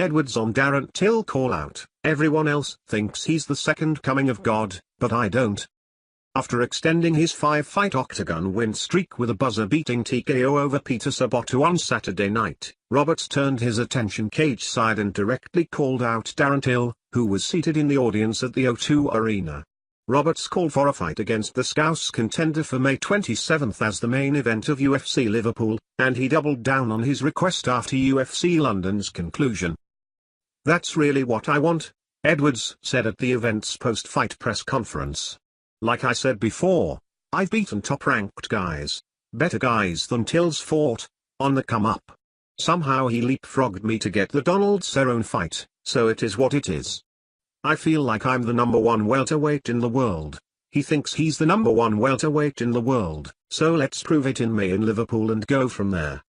Edwards on Darren Till callout. Everyone else thinks he's the second coming of God, but I don't. After extending his 5-fight Octagon win streak with a buzzer-beating TKO over Peter Sobotta on Saturday night, Roberts turned his attention cageside and directly called out Darren Till, who was seated in the audience at the O2 Arena. Roberts called for a fight against the Scouse contender for May 27 as the main event of UFC Liverpool, and he doubled down on his request after UFC London's conclusion. "That's really what I want," Edwards said at the event's post-fight press conference. "Like I said before, I've beaten top-ranked guys, better guys than Till's fought, on the come-up. Somehow he leapfrogged me to get the Donald Cerrone fight, so it is what it is. I feel like I'm the number one welterweight in the world. He thinks he's the number one welterweight in the world, so let's prove it in May in Liverpool and go from there."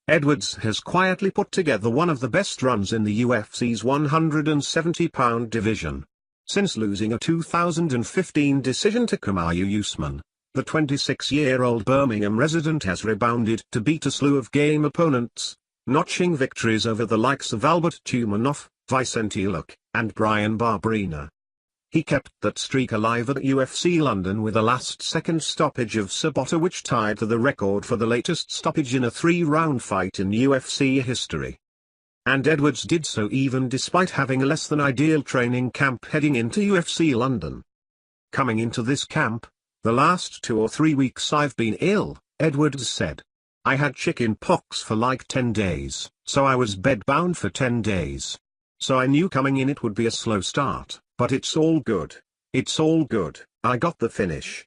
Edwards has quietly put together one of the best runs in the UFC's 170-pound division. Since losing a 2015 decision to Kamaru Usman, the 26-year-old Birmingham resident has rebounded to beat a slew of game opponents, notching victories over the likes of Albert Tumanov, Vicente Luque, and Brian Barberena. He kept that streak alive at UFC London with a last-second stoppage of Sobotta, which tied to the record for the latest stoppage in a 3-round fight in UFC history. And Edwards did so even despite having a less-than-ideal training camp heading into UFC London. "Coming into this camp, the last 2 or 3 weeks I've been ill," Edwards said. "I had chicken pox for like 10 days, so I was bedbound for 10 days. So I knew coming in it would be a slow start, but it's all good. It's all good. I got the finish.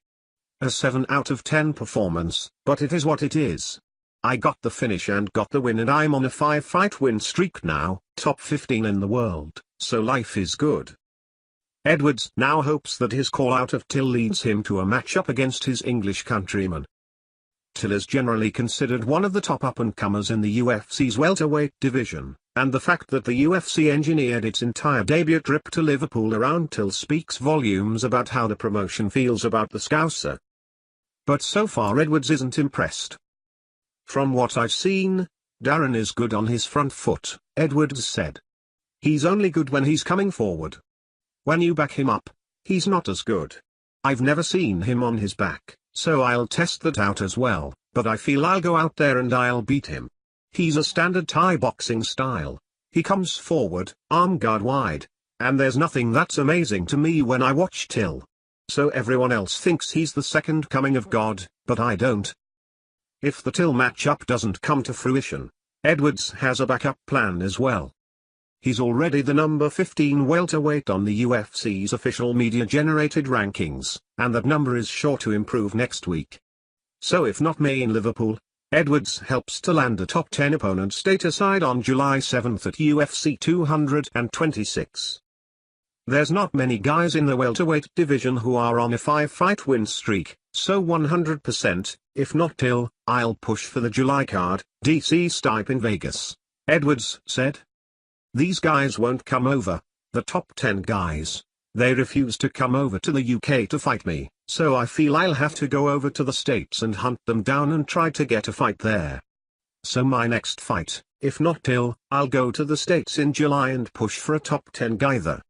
A 7 out of 10 performance, but it is what it is. I got the finish and got the win, and I'm on a 5-fight win streak now, top 15 in the world, so life is good." Edwards now hopes that his call-out of Till leads him to a matchup against his English countryman. Till is generally considered one of the top up-and-comers in the UFC's welterweight division, and the fact that the UFC engineered its entire debut trip to Liverpool around Till speaks volumes about how the promotion feels about the Scouser. But so far Edwards isn't impressed. "From what I've seen, Darren is good on his front foot," Edwards said. "He's only good when he's coming forward. When you back him up, he's not as good. I've never seen him on his back, so I'll test that out as well, but I feel I'll go out there and I'll beat him. He's a standard Thai boxing style. He comes forward, arm guard wide, and there's nothing that's amazing to me when I watch Till. So everyone else thinks he's the second coming of God, but I don't." If the Till matchup doesn't come to fruition, Edwards has a backup plan as well. He's already the number 15 welterweight on the UFC's official media-generated rankings, and that number is sure to improve next week. So if not May in Liverpool, Edwards helps to land a top 10 opponent stateside on July 7 at UFC 226. There's not many guys in the welterweight division who are on a 5-fight win streak, so 100%, if not Till, I'll push for the July card, DC Stipe in Vegas, Edwards said. "These guys won't come over, the top 10 guys. They refuse to come over to the UK to fight me, so I feel I'll have to go over to the States and hunt them down and try to get a fight there. So my next fight, if not Till, I'll go to the States in July and push for a top 10 guy there.